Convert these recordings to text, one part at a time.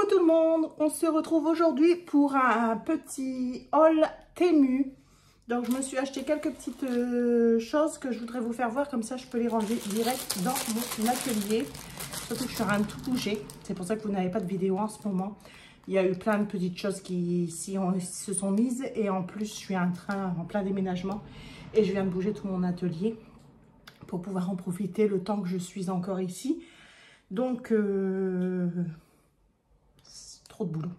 Coucou tout le monde, on se retrouve aujourd'hui pour un petit haul Temu. Donc je me suis acheté quelques petites choses que je voudrais vous faire voir, comme ça je peux les ranger direct dans mon atelier. Surtout que je suis en train de tout bouger, c'est pour ça que vous n'avez pas de vidéo en ce moment. Il y a eu plein de petites choses qui se sont mises et en plus je suis en plein déménagement et je viens de bouger tout mon atelier pour pouvoir en profiter le temps que je suis encore ici. Donc trop de boulot.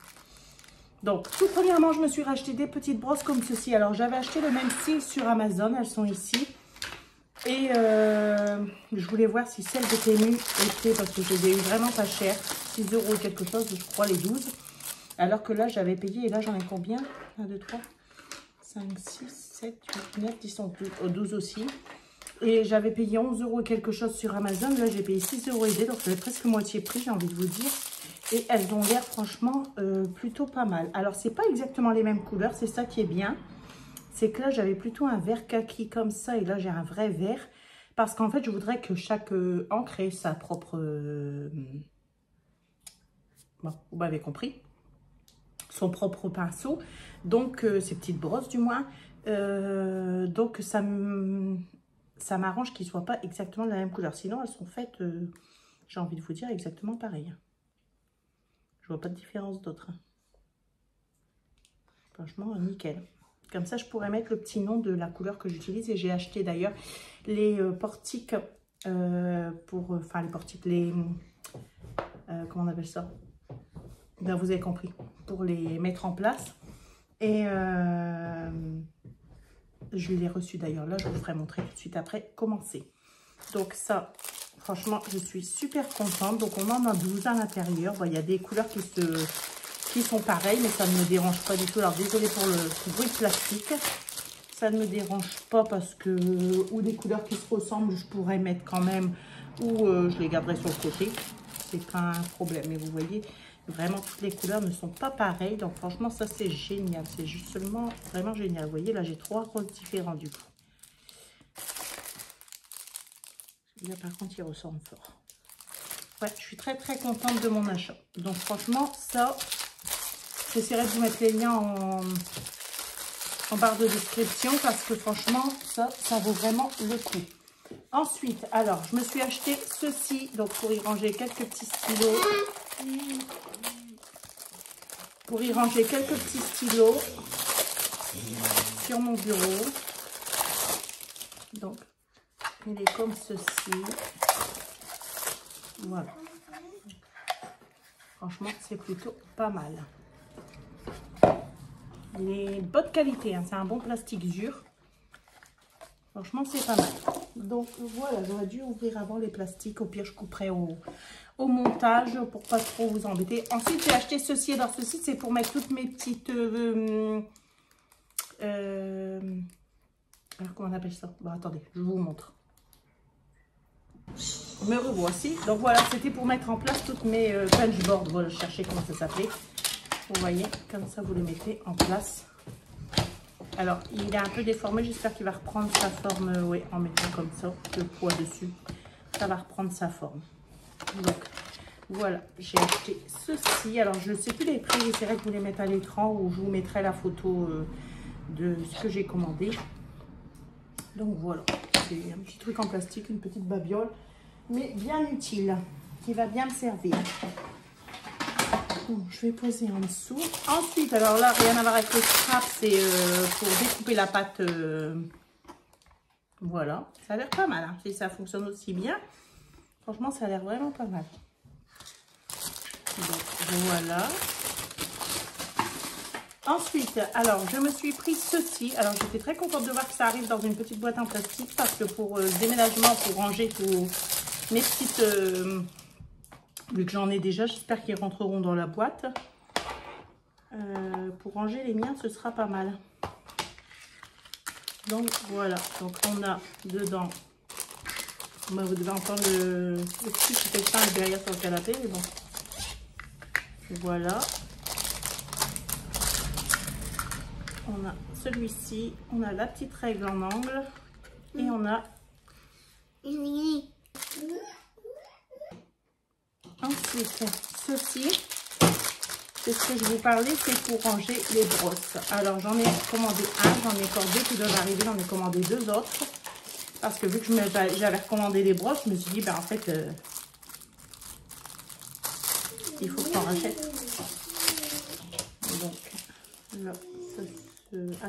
Donc tout premièrement je me suis racheté des petites brosses comme ceci. Alors j'avais acheté le même style sur Amazon, elles sont ici et je voulais voir si celles de Temu étaient, parce que je les ai eu vraiment pas cher, 6 € quelque chose, je crois les 12, alors que là j'avais payé, et là j'en ai combien, 1 2 3 5 6 7 8 9 10 11 12 aussi, et j'avais payé 11 € quelque chose sur Amazon. Là j'ai payé 6 € et des, donc c'est presque moitié prix, j'ai envie de vous dire. Et elles ont l'air franchement plutôt pas mal. Alors c'est pas exactement les mêmes couleurs, c'est ça qui est bien. C'est que là j'avais plutôt un vert kaki comme ça, et là j'ai un vrai vert. Parce qu'en fait je voudrais que chaque encre ait sa propre... Bon, vous m'avez compris. Son propre pinceau. Donc ces petites brosses du moins. Donc ça m'arrange qu'ils ne soient pas exactement de la même couleur. Sinon elles sont faites, j'ai envie de vous dire, exactement pareil. Je vois pas de différence d'autre. Franchement, nickel. Comme ça, je pourrais mettre le petit nom de la couleur que j'utilise. Et j'ai acheté d'ailleurs les portiques enfin les portiques, comment on appelle ça? Ben, vous avez compris. Pour les mettre en place. Et je l'ai reçu d'ailleurs. Là, je vous ferai montrer tout de suite après comment c'est. Donc ça... Franchement, je suis super contente. Donc, on en a 12 à l'intérieur. Bon, il y a des couleurs qui sont pareilles, mais ça ne me dérange pas du tout. Alors, désolée pour le bruit de plastique. Ça ne me dérange pas parce que... Ou des couleurs qui se ressemblent, je pourrais mettre quand même. Ou je les garderai sur le côté. C'est pas un problème. Mais vous voyez, vraiment, toutes les couleurs ne sont pas pareilles. Donc, franchement, ça, c'est génial. C'est juste seulement vraiment génial. Vous voyez, là, j'ai 3 roses différents du coup. Là, par contre, il ressemble fort. Ouais, je suis très très contente de mon achat. Donc franchement, ça, j'essaierai de vous mettre les liens en barre de description, parce que franchement, ça vaut vraiment le coup. Ensuite, alors, je me suis acheté ceci, donc pour y ranger quelques petits stylos. Pour y ranger quelques petits stylos sur mon bureau. Donc, il est comme ceci. Voilà. Franchement, c'est plutôt pas mal. Il est de bonne qualité, hein. C'est un bon plastique dur. Franchement, c'est pas mal. Donc voilà, j'aurais dû ouvrir avant les plastiques. Au pire, je couperai au montage pour pas trop vous embêter. Ensuite, j'ai acheté ceci. Alors, ceci, c'est pour mettre toutes mes petites... alors, comment on appelle ça? Bon, attendez, je vous montre. Me revoici. Donc voilà, c'était pour mettre en place toutes mes punch boards. Voilà, je cherchais comment ça s'appelait. Vous voyez, comme ça vous les mettez en place. Alors, il est un peu déformé. J'espère qu'il va reprendre sa forme. Oui, en mettant comme ça le poids dessus, ça va reprendre sa forme. Donc voilà, j'ai acheté ceci. Alors, je ne sais plus les prix. J'essaierai de vous les mettre à l'écran, ou je vous mettrai la photo de ce que j'ai commandé. Donc voilà, c'est un petit truc en plastique, une petite babiole, mais bien utile, qui va bien me servir. Bon, je vais poser en dessous. Ensuite, alors là, rien à voir avec le scrap, c'est pour découper la pâte. Voilà, ça a l'air pas mal, hein. Si ça fonctionne aussi bien, franchement, ça a l'air vraiment pas mal. Donc voilà. Ensuite, alors, je me suis pris ceci. Alors, j'étais très contente de voir que ça arrive dans une petite boîte en plastique, parce que pour le déménagement, pour ranger tous mes petites... vu que j'en ai déjà, j'espère qu'ils rentreront dans la boîte. Pour ranger les miens, ce sera pas mal. Donc, voilà. Donc, on a dedans... Vous devez entendre le petit qui fait le pain derrière sur le canapé, mais bon. Voilà. On a celui-ci, on a la petite règle en angle et on a ensuite ceci. c'est ce que je vous parlais, c'est pour ranger les brosses. Alors, j'en ai commandé un, j'en ai encore deux qui doivent arriver, j'en ai commandé deux autres. Parce que vu que j'avais recommandé les brosses, je me suis dit, ben en fait, il faut que j'en rachète. Donc, là,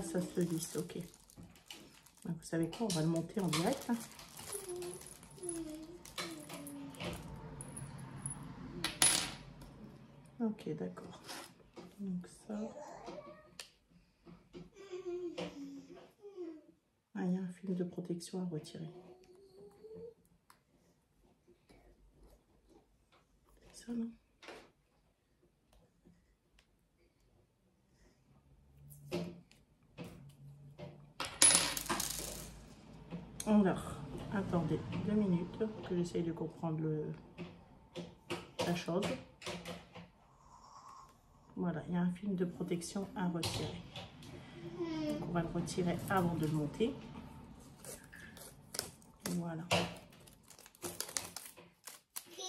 ça se lisse, ok. Donc, vous savez quoi, on va le monter en direct. Hein. Ok, d'accord. Donc ça... Ah, il y a un film de protection à retirer. C'est ça, non? Alors, attendez 2 minutes que j'essaye de comprendre la chose. Voilà, il y a un film de protection à retirer. Donc, on va le retirer avant de le monter. Voilà. Et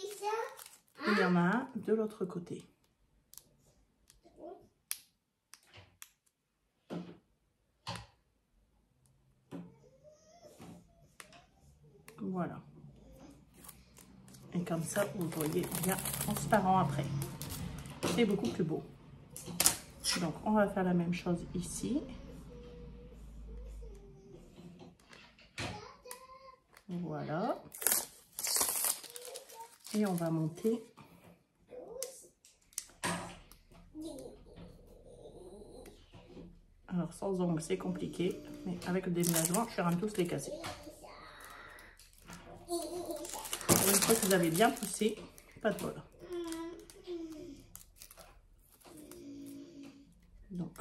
il y en a un de l'autre côté. Voilà. Et comme ça, vous voyez bien transparent après. C'est beaucoup plus beau. Donc, on va faire la même chose ici. Voilà. Et on va monter. Alors, sans ongles, c'est compliqué. Mais avec le déménagement, je suis en train de tous les casser. Une fois que vous avez bien poussé, pas de bol. Donc,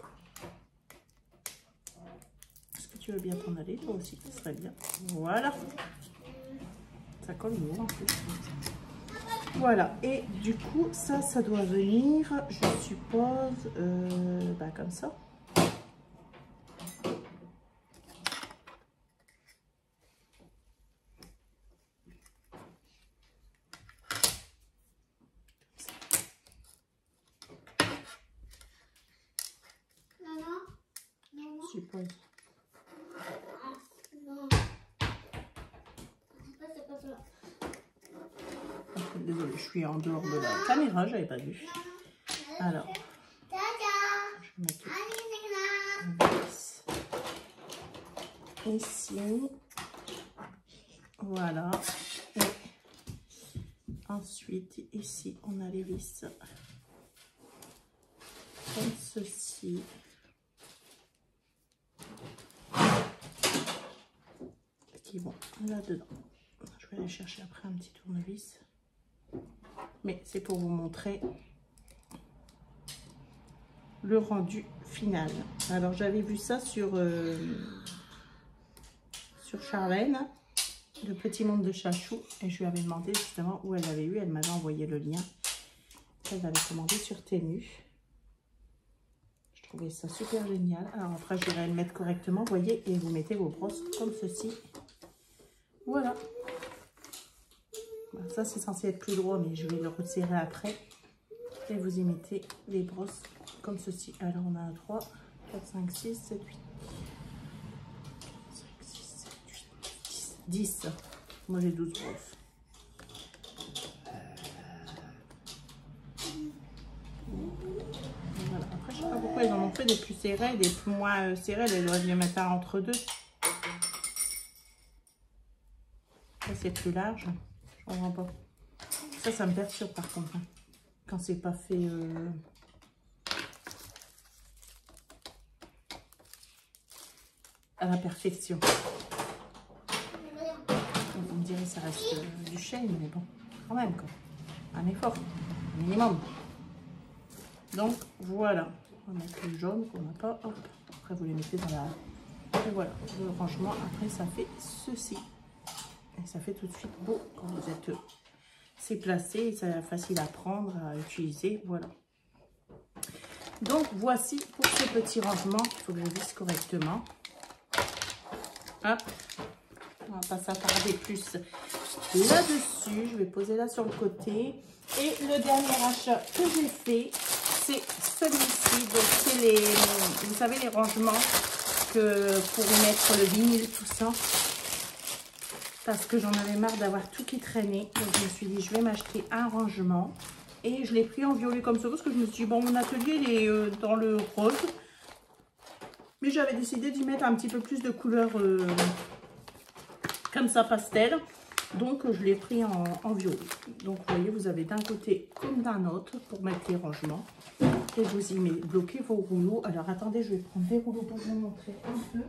est-ce que tu veux bien t'en aller toi aussi? Ce serait bien. Voilà. Ça colle lourd en plus. Voilà. Et du coup, ça doit venir, je suppose, bah, comme ça. Je suppose. Désolée, je suis en dehors de la caméra, j'avais pas vu. Alors, je vais mettre ici. Voilà. Et ensuite, ici, on a les vis comme ceci. Qui vont là-dedans. Je vais aller chercher après un petit tournevis. Mais c'est pour vous montrer le rendu final. Alors, j'avais vu ça sur Charlène, le petit monde de Chachou, et je lui avais demandé justement où elle avait eu. Elle m'avait envoyé le lien. Elle avait commandé sur Temu. Je trouvais ça super génial. Alors après, je vais le mettre correctement, vous voyez, et vous mettez vos brosses comme ceci. Voilà. Ça, c'est censé être plus droit, mais je vais le retirer après. Et vous y mettez les brosses comme ceci. Alors, on a 3, 4, 5, 6, 7, 8. 5, 6, 7, 8, 10. 10. Moi, j'ai 12 brosses. Voilà. Après, je sais pas pourquoi ils en ont fait des plus serrées, des plus moins serrées. Ils doivent les mettre entre deux. Ça, c'est plus large. Je comprends pas. Ça me perturbe par contre. Hein. Quand c'est pas fait... à la perfection. Vous me direz, ça reste du chêne, mais bon, quand même, quoi. Un effort, un minimum. Donc, voilà. On va mettre le jaune qu'on n'a pas. Hop. Après, vous les mettez dans la... Et voilà, le rangement, après, ça fait ceci. Et ça fait tout de suite beau quand vous êtes... C'est placé, c'est facile à prendre, à utiliser, voilà. Donc, voici pour ce petit rangement. Il faut que je visse correctement. Hop. On va pas s'attarder plus là-dessus. Je vais poser là sur le côté. Et le dernier achat que j'ai fait, c'est celui-ci. Donc c'est les, vous savez, les rangements que pour y mettre le vinyle, tout ça. Parce que j'en avais marre d'avoir tout qui traînait. Donc je me suis dit, je vais m'acheter un rangement. Et je l'ai pris en violet comme ça parce que je me suis dit, bon, mon atelier il est dans le rose. Mais j'avais décidé d'y mettre un petit peu plus de couleur comme ça, pastel. Donc je l'ai pris en violet. Donc vous voyez, vous avez d'un côté comme d'un autre pour mettre les rangements. Et vous y bloquez vos rouleaux. Alors attendez, je vais prendre des rouleaux pour vous montrer un peu.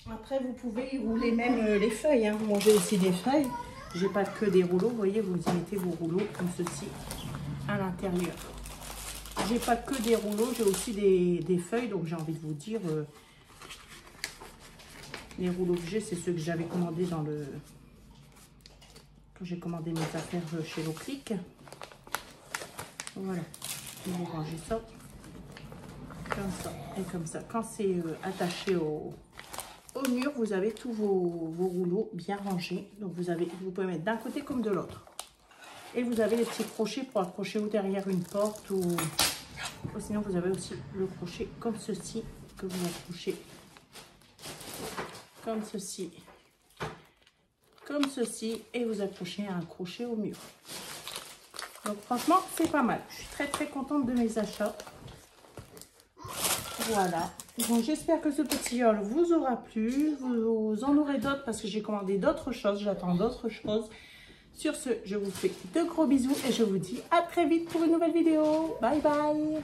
Après, vous pouvez y rouler même les feuilles. Hein. Moi, j'ai aussi des feuilles. J'ai pas que des rouleaux. Vous voyez, vous y mettez vos rouleaux comme ceci à l'intérieur. J'ai pas que des rouleaux, j'ai aussi des feuilles. Donc, j'ai envie de vous dire, les rouleaux que j'ai, c'est ceux que j'avais commandés dans le... Quand j'ai commandé mes affaires chez Loclic. Voilà. Vous rangez ça. Comme ça. Et comme ça. Quand c'est attaché au mur, vous avez tous vos rouleaux bien rangés. Donc vous pouvez mettre d'un côté comme de l'autre. Et vous avez les petits crochets pour accrocher ou derrière une porte ou sinon vous avez aussi le crochet comme ceci que vous accrochez comme ceci et vous accrochez un crochet au mur. Donc franchement c'est pas mal. Je suis très contente de mes achats. Voilà, donc j'espère que ce petit haul vous aura plu, vous en aurez d'autres parce que j'ai commandé d'autres choses, j'attends d'autres choses. Sur ce, je vous fais de gros bisous et je vous dis à très vite pour une nouvelle vidéo. Bye bye.